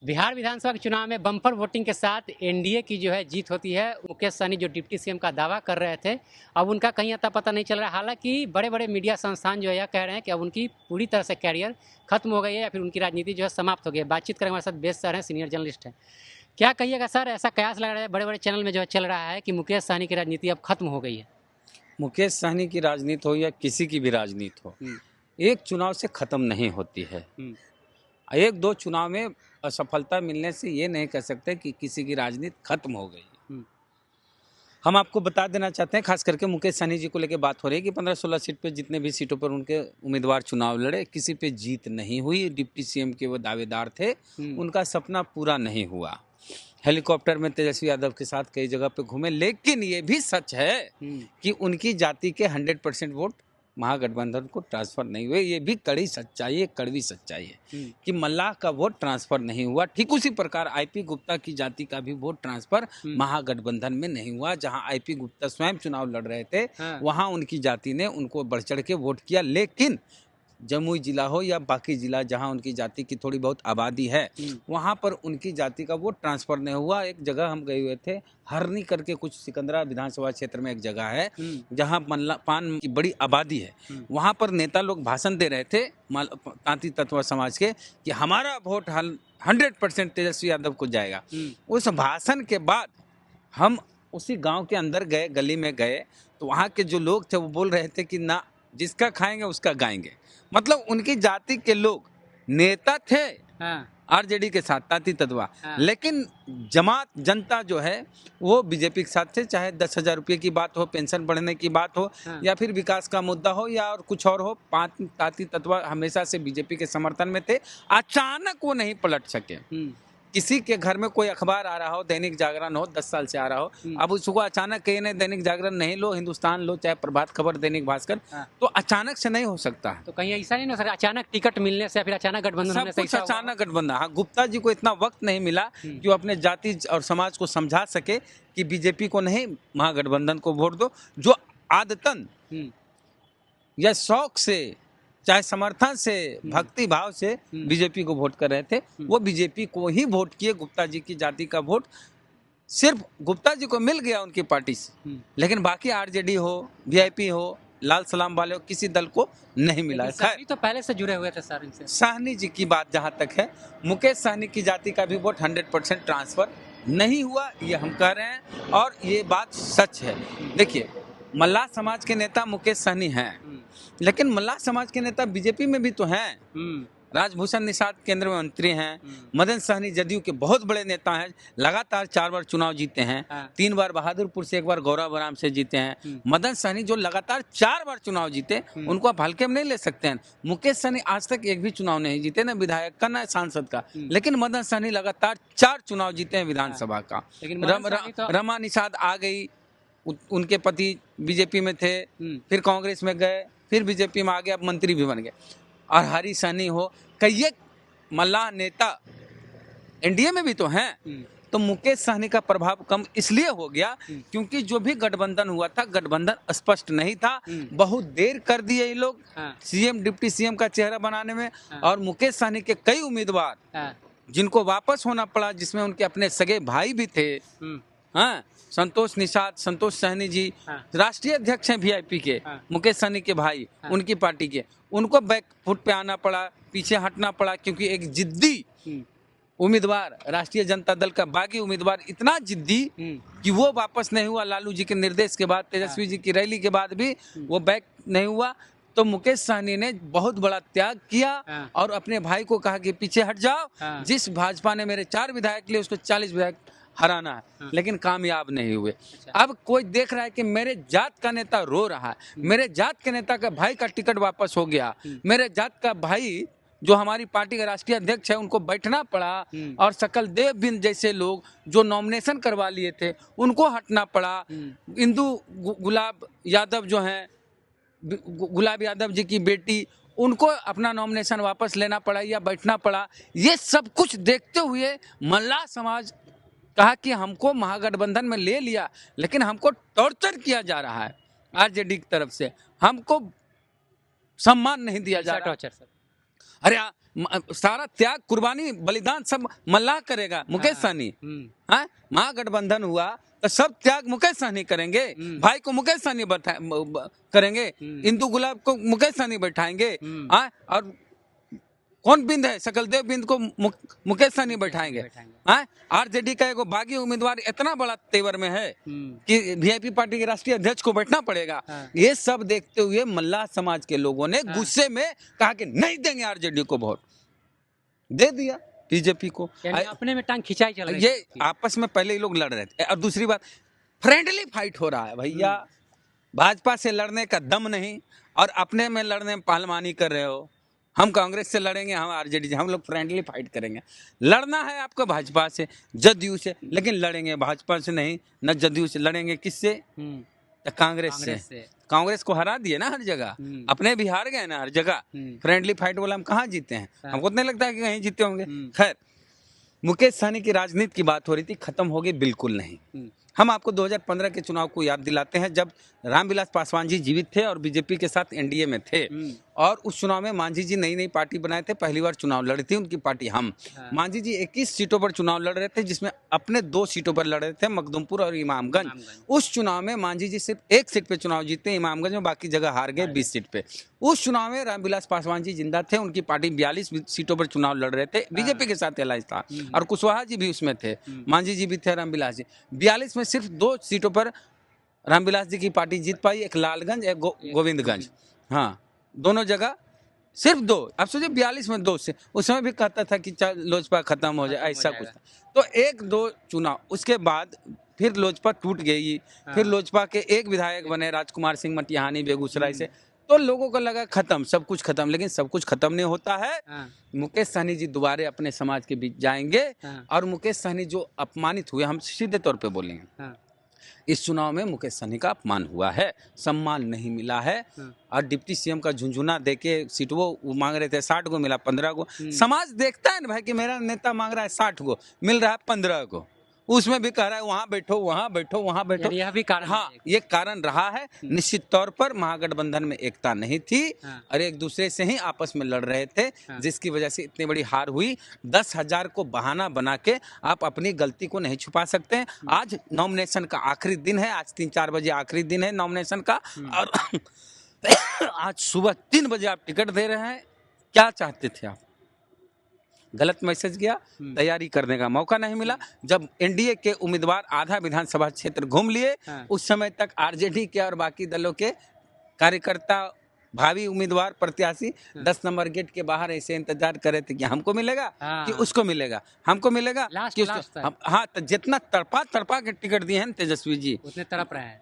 बिहार विधानसभा के चुनाव में बम्पर वोटिंग के साथ एनडीए की जो है जीत होती है। मुकेश सहनी जो डिप्टी सीएम का दावा कर रहे थे, अब उनका कहीं अता पता नहीं चल रहा है। हालांकि बड़े बड़े मीडिया संस्थान जो है यह कह रहे हैं कि अब उनकी पूरी तरह से कैरियर खत्म हो गई है या फिर उनकी राजनीति जो है समाप्त हो गई है। बातचीत करेंगे हमारे साथ बेस सर हैं, सीनियर जर्नलिस्ट हैं। क्या कहिएगा सर, ऐसा कयास लग रहा है बड़े बड़े चैनल में जो है चल रहा है कि मुकेश सहनी की राजनीति अब खत्म हो गई है। मुकेश सहनी की राजनीति हो या किसी की भी राजनीति हो, एक चुनाव से खत्म नहीं होती है। एक दो चुनाव में असफलता मिलने से ये नहीं कह सकते कि किसी की राजनीति खत्म हो गई। हम आपको बता देना चाहते हैं, खास करके मुकेश सहनी जी को लेकर बात हो रही है कि 15-16 सीट पे जितने भी सीटों पर उनके उम्मीदवार चुनाव लड़े, किसी पे जीत नहीं हुई। डिप्टी सीएम के वो दावेदार थे, उनका सपना पूरा नहीं हुआ। हेलीकॉप्टर में तेजस्वी यादव के साथ कई जगह पे घूमे, लेकिन ये भी सच है कि उनकी जाति के 100% वोट महागठबंधन को ट्रांसफर नहीं हुए। ये भी कड़ी सच्चाई है, कड़वी सच्चाई है कि मल्लाह का वोट ट्रांसफर नहीं हुआ। ठीक उसी प्रकार आईपी गुप्ता की जाति का भी वोट ट्रांसफर महागठबंधन में नहीं हुआ। जहां आईपी गुप्ता स्वयं चुनाव लड़ रहे थे, वहां उनकी जाति ने उनको बढ़ चढ़ के वोट किया। लेकिन जमुई जिला हो या बाकी जिला जहां उनकी जाति की थोड़ी बहुत आबादी है, वहां पर उनकी जाति का वोट ट्रांसफर नहीं हुआ। एक जगह हम गए हुए थे, हरनी करके कुछ सिकंदरा विधानसभा क्षेत्र में एक जगह है जहां पान की बड़ी आबादी है। वहां पर नेता लोग भाषण दे रहे थे तांती तत्व समाज के कि हमारा वोट 100% तेजस्वी यादव को जाएगा। उस भाषण के बाद हम उसी गांव के अंदर गए, गली में गए, तो वहाँ के जो लोग थे वो बोल रहे थे कि ना जिसका खाएंगे उसका गाएंगे। मतलब उनकी जाति के लोग नेता थे आरजेडी के साथ तांती तत्वा, लेकिन जमात जनता जो है वो बीजेपी के साथ थे। चाहे 10,000 रुपये की बात हो, पेंशन बढ़ने की बात हो, या फिर विकास का मुद्दा हो या और कुछ और हो, तांती तत्वा हमेशा से बीजेपी के समर्थन में थे। अचानक वो नहीं पलट सके। किसी के घर में कोई अखबार आ रहा हो, दैनिक जागरण हो, 10 साल से आ रहा हो, अब उसको अचानक कहीं नहीं, दैनिक जागरण नहीं लो, हिंदुस्तान लो, चाहे प्रभात खबर, दैनिक भास्कर, तो अचानक से नहीं हो सकता है। तो कहीं ऐसा नहीं हो सकता अचानक टिकट मिलने से या फिर अचानक गठबंधन होने से? अचानक गठबंधन, हाँ, गुप्ता जी को इतना वक्त नहीं मिला कि वो अपने जाति और समाज को समझा सके कि बीजेपी को नहीं महागठबंधन को वोट दो। जो आदतन या शौक से, चाहे समर्थन से, भक्ति भाव से बीजेपी को वोट कर रहे थे, वो बीजेपी को ही वोट किए। गुप्ता जी की जाति का वोट सिर्फ गुप्ता जी को मिल गया उनकी पार्टी से, लेकिन बाकी आरजेडी हो, वीआईपी हो, लाल सलाम वाले हो, किसी दल को नहीं मिला है। खैर, तो पहले से जुड़े हुए थे सर इनसे। सहनी जी की बात जहां तक है, मुकेश सहनी की जाति का भी वोट 100% ट्रांसफर नहीं हुआ, ये हम कह रहे हैं और ये बात सच है। देखिए, मल्लाह समाज के नेता मुकेश सहनी हैं, लेकिन मल्लाह समाज के नेता बीजेपी में भी तो हैं। राजभूषण निषाद केंद्र में मंत्री हैं। मदन सहनी जदयू के बहुत बड़े नेता हैं, लगातार 4 बार चुनाव जीते हैं। 3 बार बहादुरपुर से, 1 बार गौराबराम से जीते हैं। मदन सहनी जो लगातार 4 बार चुनाव जीते, उनको आप हल्के में नहीं ले सकते हैं। मुकेश सहनी आज तक एक भी चुनाव नहीं जीते, ना विधायक का ना सांसद का, लेकिन मदन सहनी लगातार 4 चुनाव जीते हैं विधानसभा का। रमा निषाद आ गई, उनके पति बीजेपी में थे, फिर कांग्रेस में गए, फिर बीजेपी में आ गए, अब मंत्री भी बन गए। और हरी सहनी हो, कई मल्लाह नेता एनडीए में भी तो हैं। तो मुकेश सहनी का प्रभाव कम इसलिए हो गया क्योंकि जो भी गठबंधन हुआ था, गठबंधन स्पष्ट नहीं था। बहुत देर कर दिए ये लोग सीएम डिप्टी सीएम का चेहरा बनाने में। और मुकेश सहनी के कई उम्मीदवार जिनको वापस होना पड़ा, जिसमें उनके अपने सगे भाई भी थे, हाँ, संतोष निषाद, संतोष सहनी जी राष्ट्रीय अध्यक्ष हैं वीआईपी के, मुकेश सहनी के भाई, उनकी पार्टी के, उनको बैक फुट पे आना पड़ा, पीछे हटना पड़ा, क्योंकि एक जिद्दी उम्मीदवार, राष्ट्रीय जनता दल का बागी उम्मीदवार इतना जिद्दी कि वो वापस नहीं हुआ। लालू जी के निर्देश के बाद, तेजस्वी जी की रैली के बाद भी वो बैक नहीं हुआ। तो मुकेश सहनी ने बहुत बड़ा त्याग किया और अपने भाई को कहा कि पीछे हट जाओ। जिस भाजपा ने मेरे 4 विधायक लिए, उसको 40 विधायक हराना है, लेकिन कामयाब नहीं हुए। अब कोई देख रहा है कि मेरे जात का नेता रो रहा है, मेरे जात के नेता का भाई का टिकट वापस हो गया, मेरे जात का भाई जो हमारी पार्टी का राष्ट्रीय अध्यक्ष है, उनको बैठना पड़ा, और सकल देव बिंद जैसे लोग जो नॉमिनेशन करवा लिए थे उनको हटना पड़ा। इंदु गुलाब यादव जो हैं, गुलाब यादव जी की बेटी, उनको अपना नॉमिनेशन वापस लेना पड़ा या बैठना पड़ा। ये सब कुछ देखते हुए मल्लाह समाज कहा कि हमको महागठबंधन में ले लिया, लेकिन हमको टॉर्चर किया जा रहा है आरजेडी की तरफ से, हमको सम्मान नहीं दिया जा रहा। Torture sir? अरे सारा त्याग, कुर्बानी, बलिदान सब मल्लाह करेगा, मुकेश सहनी। हाँ, महागठबंधन हुआ तो सब त्याग मुकेश सहनी करेंगे, भाई को मुकेश सहनी करेंगे, इंदु गुलाब को मुकेश सहनी बैठाएंगे। हाँ, और कौन बिंद है, सकलदेव बिंद को मुकेश सहनी बैठाएंगे। हाँ, आरजेडी का एगो बागी उम्मीदवार इतना बड़ा तेवर में है कि वीआईपी पार्टी के राष्ट्रीय अध्यक्ष को बैठना पड़ेगा। ये सब देखते हुए मल्लाह समाज के लोगों ने गुस्से में कहा कि नहीं देंगे आरजेडी को वोट, दे दिया बीजेपी को। अपने में टांग खिंचाई चल रही ये आपस में पहले ही लोग लड़ रहे थे। और दूसरी बात, फ्रेंडली फाइट हो रहा है भैया, भाजपा से लड़ने का दम नहीं और अपने में लड़ने में पहलवानी कर रहे हो। हम कांग्रेस से लड़ेंगे, हम आरजेडी से, हम लोग फ्रेंडली फाइट करेंगे। लड़ना है आपको भाजपा से, जदयू से, लेकिन लड़ेंगे भाजपा से नहीं, न जदयू से, लड़ेंगे किससे? तो कांग्रेस से। कांग्रेस को हरा दिए ना हर जगह, अपने भी हार गए ना हर जगह। फ्रेंडली फाइट वाला हम कहाँ जीते हैं? हमको नहीं लगता कि कहीं जीते होंगे। खैर, मुकेश सहनी की राजनीति की बात हो रही थी, खत्म हो गई? बिल्कुल नहीं। हम आपको 2015 के चुनाव को याद दिलाते हैं, जब रामविलास पासवान जी जीवित थे और बीजेपी के साथ एनडीए में थे। और उस चुनाव में मांझी जी नई नई पार्टी बनाए थे, पहली बार चुनाव लड़ी थी उनकी पार्टी हम। मांझी जी 21 सीटों पर चुनाव लड़ रहे थे, जिसमें अपने 2 सीटों पर लड़ रहे थे, मखदुमपुर और इमामगंज। उस चुनाव में मांझी जी सिर्फ 1 सीट पे चुनाव जीते इमामगंज में, बाकी जगह हार गए 20 सीट पे। उस चुनाव में रामविलास पासवान जी जिंदा थे, उनकी पार्टी 42 सीटों पर चुनाव लड़ रहे थे, बीजेपी के साथ एलायंस था, और कुशवाहा जी भी उसमें थे, मांझी जी भी थे, रामविलास जी। 42 में सिर्फ 2 सीटों पर रामविलास जी की पार्टी जीत पाई, एक लालगंज, एक गोविंदगंज। हाँ, दोनों जगह सिर्फ 2। अब सोचिए 42 में 2 से, उस समय भी कहता था कि लोजपा खत्म हो जाए, ऐसा कुछ था। तो 1-2 चुनाव, उसके बाद फिर लोजपा टूट गई। फिर लोजपा के एक विधायक बने राजकुमार सिंह मटिहानी बेगूसराय से, तो लोगों को लगा खत्म, सब कुछ खत्म। लेकिन सब कुछ खत्म नहीं होता है। मुकेश सहनी जी दोबारा अपने समाज के बीच जाएंगे, और मुकेश सहनी जो अपमानित हुए, हम सीधे तौर पे बोलेंगे, इस चुनाव में मुकेश सहनी का अपमान हुआ है, सम्मान नहीं मिला है। और डिप्टी सीएम का झुंझुना देके सीट वो मांग रहे थे 60 को, मिला 15 को। समाज देखता है ना भाई कि मेरा नेता मांग रहा है 60 को, मिल रहा है 15 को, उसमें भी कह रहा है वहां बैठो, वहां बैठो, वहां बैठो। यह भी कारण, हाँ, ये कारण रहा है। निश्चित तौर पर महागठबंधन में एकता नहीं थी, और एक दूसरे से ही आपस में लड़ रहे थे, जिसकी वजह से इतनी बड़ी हार हुई। 10,000 को बहाना बना के आप अपनी गलती को नहीं छुपा सकते। आज नॉमिनेशन का आखिरी दिन है, आज 3-4 बजे आखिरी दिन है नॉमिनेशन का, और आज सुबह 3 बजे आप टिकट दे रहे हैं। क्या चाहते थे आप? गलत मैसेज गया, तैयारी करने का मौका नहीं मिला। जब एनडीए के उम्मीदवार आधा विधानसभा क्षेत्र घूम लिए, उस समय तक आरजेडी के और बाकी दलों के कार्यकर्ता, भावी उम्मीदवार, प्रत्याशी 10 नंबर गेट के बाहर ऐसे इंतजार कर रहे थे कि हमको मिलेगा कि उसको मिलेगा, हमको मिलेगा कि उसको। हाँ, तो जितना तड़पा के टिकट दिए हैं तेजस्वी जी, उतने तड़प रहे हैं।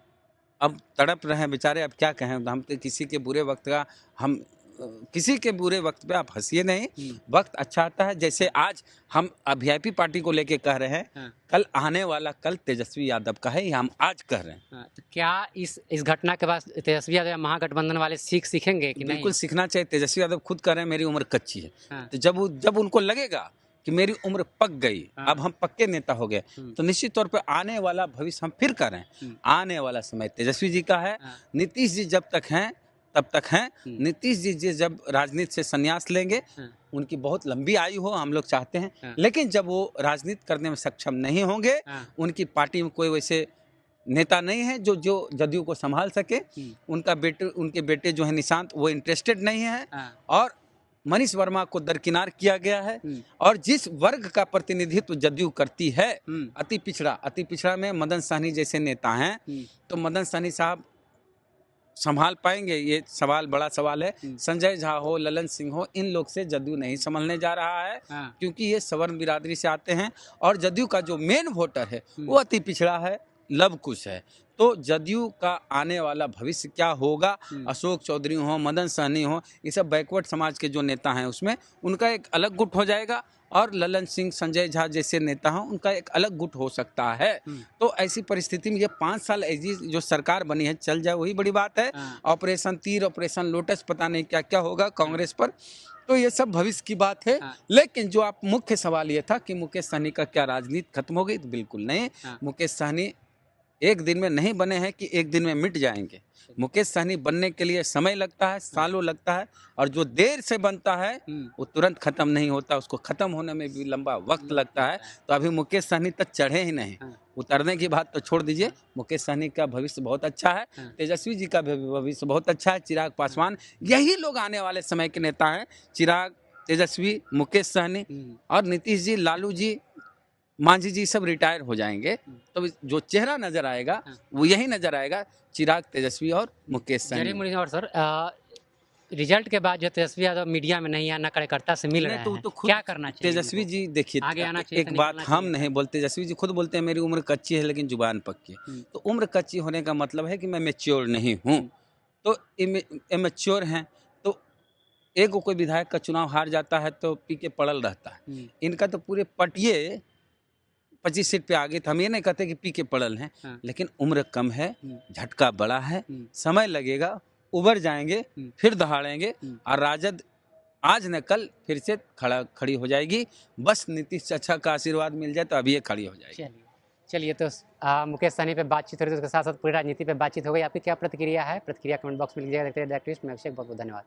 अब तड़प रहे हैं बेचारे। अब क्या कहें, हम तो किसी के बुरे वक्त का, हम किसी के बुरे वक्त पे आप हंसिए नहीं, वक्त अच्छा आता है। जैसे आज हम वीआईपी पार्टी को लेके कह रहे हैं, कल आने वाला कल तेजस्वी यादव का है, ये हम आज कह रहे हैं। तो क्या इस घटना के बाद तेजस्वी यादव महागठबंधन वाले सीखेंगे कि नहीं? बिल्कुल सीखना चाहिए। तेजस्वी यादव खुद कह रहे हैं मेरी उम्र कच्ची है, तो जब उनको लगेगा कि मेरी उम्र पक गई, अब हम पक्के नेता हो गए, तो निश्चित तौर पे आने वाला भविष्य, हम फिर कह रहे हैं, आने वाला समय तेजस्वी जी का है। नीतीश जी जब तक हैं तब तक हैं। नीतीश जी जब राजनीति से संन्यास लेंगे, उनकी बहुत लंबी आयु हो, हम लोग चाहते हैं, लेकिन जब वो राजनीति करने में सक्षम नहीं होंगे, उनकी पार्टी में कोई वैसे नेता नहीं है जो जदयू को संभाल सके। उनके बेटे जो है निशांत, वो इंटरेस्टेड नहीं है, और मनीष वर्मा को दरकिनार किया गया है। और जिस वर्ग का प्रतिनिधित्व जदयू करती है, अति पिछड़ा में मदन सहनी जैसे नेता हैं, तो मदन सहनी साहब संभाल पाएंगे? ये सवाल, बड़ा सवाल है। संजय झा हो, ललन सिंह हो, इन लोग से जदयू नहीं संभलने जा रहा है, क्योंकि ये सवर्ण बिरादरी से आते हैं, और जदयू का जो मेन वोटर है वो अति पिछड़ा है, लव कुश है। तो जदयू का आने वाला भविष्य क्या होगा? अशोक चौधरी हो, मदन सहनी हो, ये सब बैकवर्ड समाज के जो नेता हैं, उसमें उनका एक अलग गुट हो जाएगा, और ललन सिंह, संजय झा जैसे नेता हैं, उनका एक अलग गुट हो सकता है। तो ऐसी परिस्थिति में ये 5 साल ऐसी जो सरकार बनी है चल जाए, वही बड़ी बात है। ऑपरेशन तीर, ऑपरेशन लोटस, पता नहीं क्या क्या होगा कांग्रेस पर, तो ये सब भविष्य की बात है। लेकिन जो आप मुख्य सवाल ये था कि मुकेश सहनी का क्या राजनीति खत्म हो गई, तो बिल्कुल नहीं। मुकेश सहनी एक दिन में नहीं बने हैं कि एक दिन में मिट जाएंगे। मुकेश सहनी बनने के लिए समय लगता है, सालों लगता है, और जो देर से बनता है वो तुरंत खत्म नहीं होता, उसको खत्म होने में भी लंबा वक्त लगता है। तो अभी मुकेश सहनी तक चढ़े ही नहीं, उतरने की बात तो छोड़ दीजिए। मुकेश सहनी का भविष्य बहुत अच्छा है, तेजस्वी जी का भी भविष्य बहुत अच्छा है, चिराग पासवान, यही लोग आने वाले समय के नेता हैं। चिराग, तेजस्वी, मुकेश सहनी और नीतीश जी, लालू जी, मांझी जी सब रिटायर हो जाएंगे, तो जो चेहरा नजर आएगा वो यही नजर आएगा, चिराग, तेजस्वी और मुकेश सहनी। और सर रिजल्ट के बाद जो तेजस्वी यादव मीडिया में नहीं आना, कार्यकर्ता से मिल रहे हैं, तो क्या करना चाहिए? तेजस्वी जी देखिए, आगे आना चाहिए, एक बात हम नहीं बोलते, तेजस्वी जी खुद बोलते हैं मेरी उम्र कच्ची है लेकिन जुबान पक्की है। तो उम्र कच्ची होने का मतलब है कि मैं मैच्योर नहीं हूँ, तो इमेच्योर हैं। तो एक कोई विधायक का चुनाव हार जाता है तो पी के पड़ल रहता है। इनका तो पूरे पटिए 25 सीट पे आ गए, तो हम ये नहीं कहते कि पी के पड़ल हैं, लेकिन उम्र कम है, झटका बड़ा है, समय लगेगा, उबर जाएंगे, फिर दहाड़ेंगे, और राजद आज न कल फिर से खड़ी हो जाएगी। बस नीतीश चाचा का आशीर्वाद मिल जाए तो अभी ये खड़ी हो जाएगी। चलिए तो मुकेश सहनी पे बातचीत हो रही है, उसके साथ साथ पूरी राजनीति पे बातचीत हो गई। आपकी क्या प्रतिक्रिया है? प्रतिक्रिया कमेंट बॉक्स में लीजिएगा। देखते रहिए द एक्टिविस्ट में। अभिषेक, बहुत बहुत धन्यवाद।